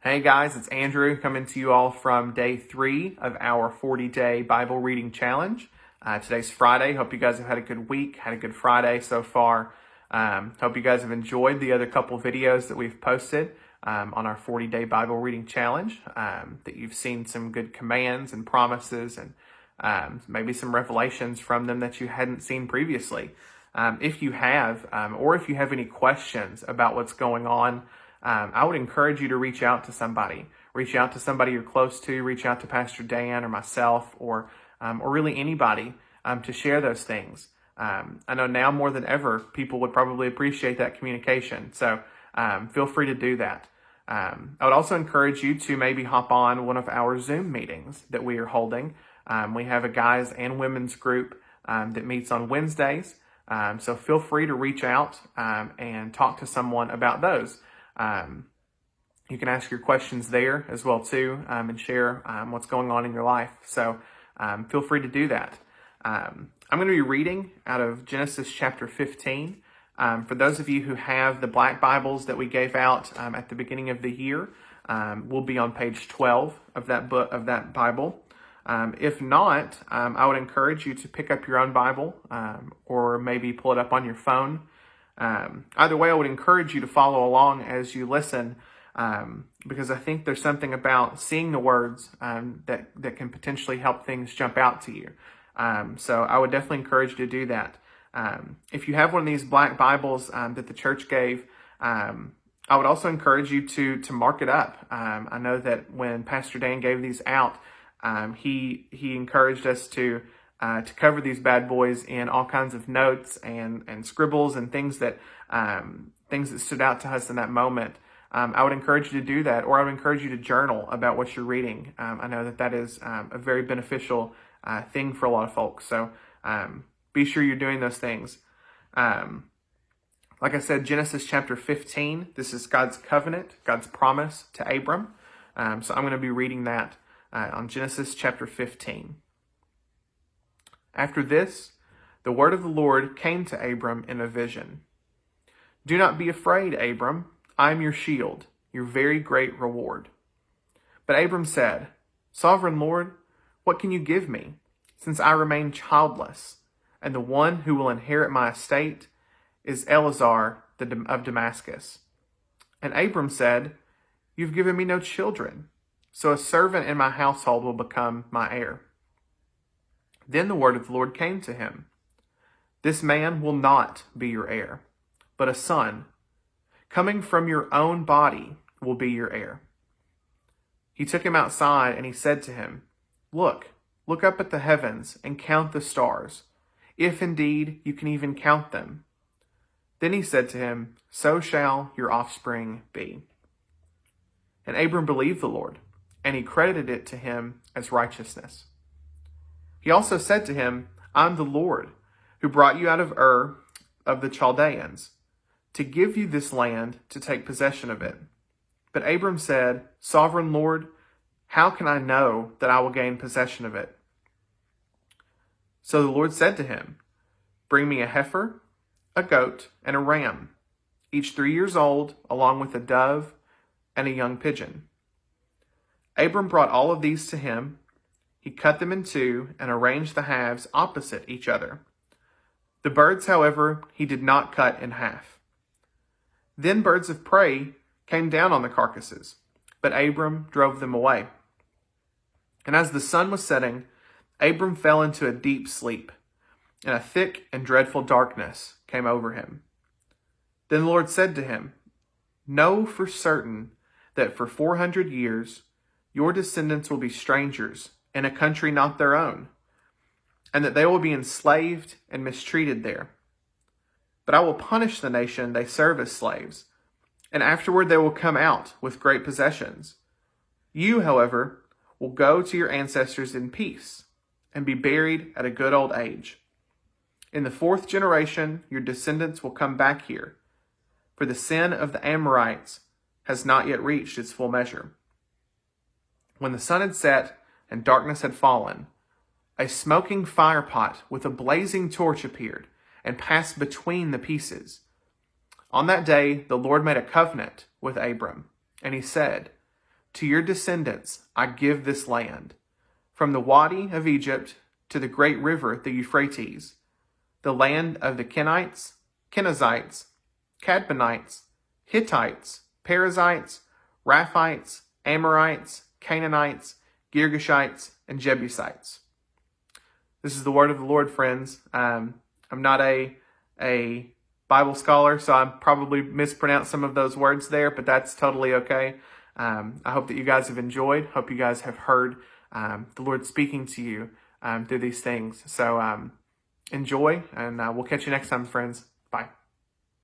Hey guys, it's Andrew coming to you all from day 3 of our 40-day Bible reading challenge. Today's Friday. Hope you guys have had a good week, had a good Friday so far. Hope you guys have enjoyed the other couple videos that we've posted on our 40-day Bible reading challenge, that you've seen some good commands and promises and maybe some revelations from them that you hadn't seen previously. If you have, or if you have any questions about what's going on, I would encourage you to reach out to somebody. Reach out to somebody you're close to. Reach out to Pastor Dan or myself or really anybody to share those things. I know now more than ever, people would probably appreciate that communication. So feel free to do that. I would also encourage you to maybe hop on one of our Zoom meetings that we are holding. We have a guys and women's group that meets on Wednesdays. So feel free to reach out and talk to someone about those. You can ask your questions there as well too, and share what's going on in your life. So feel free to do that. I'm going to be reading out of Genesis chapter 15. For those of you who have the black Bibles that we gave out at the beginning of the year, we'll be on page 12 of that book of that Bible. If not, I would encourage you to pick up your own Bible or maybe pull it up on your phone. Either way, I would encourage you to follow along as you listen, because I think there's something about seeing the words that can potentially help things jump out to you. So I would definitely encourage you to do that. If you have one of these black Bibles that the church gave, I would also encourage you to mark it up. I know that when Pastor Dan gave these out, he encouraged us to cover these bad boys in all kinds of notes and scribbles and things that stood out to us in that moment. I would encourage you to do that, or I would encourage you to journal about what you're reading. I know that is a very beneficial thing for a lot of folks. So be sure you're doing those things. Like I said, Genesis chapter 15, this is God's covenant, God's promise to Abram. So I'm going to be reading that on Genesis chapter 15. After this, the word of the Lord came to Abram in a vision. Do not be afraid, Abram. I am your shield, your very great reward. But Abram said, Sovereign Lord, what can you give me, since I remain childless, and the one who will inherit my estate is Eleazar of Damascus? And Abram said, You've given me no children, so a servant in my household will become my heir. Then the word of the Lord came to him. This man will not be your heir, but a son, coming from your own body, will be your heir. He took him outside and he said to him, Look up at the heavens and count the stars, if indeed you can even count them. Then he said to him, So shall your offspring be. And Abram believed the Lord, and he credited it to him as righteousness. He also said to him, I'm the Lord, who brought you out of Ur of the Chaldeans, to give you this land to take possession of it. But Abram said, Sovereign Lord, how can I know that I will gain possession of it? So the Lord said to him, Bring me a heifer, a goat, and a ram, each 3 years old, along with a dove and a young pigeon. Abram brought all of these to him. He cut them in two and arranged the halves opposite each other. The birds, however, he did not cut in half. Then birds of prey came down on the carcasses, but Abram drove them away. And as the sun was setting, Abram fell into a deep sleep, and a thick and dreadful darkness came over him. Then the Lord said to him, Know for certain that for 400 years your descendants will be strangers in a country not their own, and that they will be enslaved and mistreated there. But I will punish the nation they serve as slaves, and afterward they will come out with great possessions. You, however, will go to your ancestors in peace and be buried at a good old age. In the 4th generation, your descendants will come back here, for the sin of the Amorites has not yet reached its full measure. When the sun had set and darkness had fallen, a smoking firepot with a blazing torch appeared and passed between the pieces. On that day, the Lord made a covenant with Abram, and he said, To your descendants I give this land, from the Wadi of Egypt to the great river, the Euphrates, the land of the Kenites, Kenizzites, Cadmonites, Hittites, Perizzites, Raphites, Amorites, Canaanites, Girgashites, and Jebusites. This is the word of the Lord, friends. I'm not a Bible scholar, so I probably mispronounced some of those words there, but that's totally okay. I hope that you guys have enjoyed. Hope you guys have heard the Lord speaking to you through these things. So enjoy, and we'll catch you next time, friends. Bye.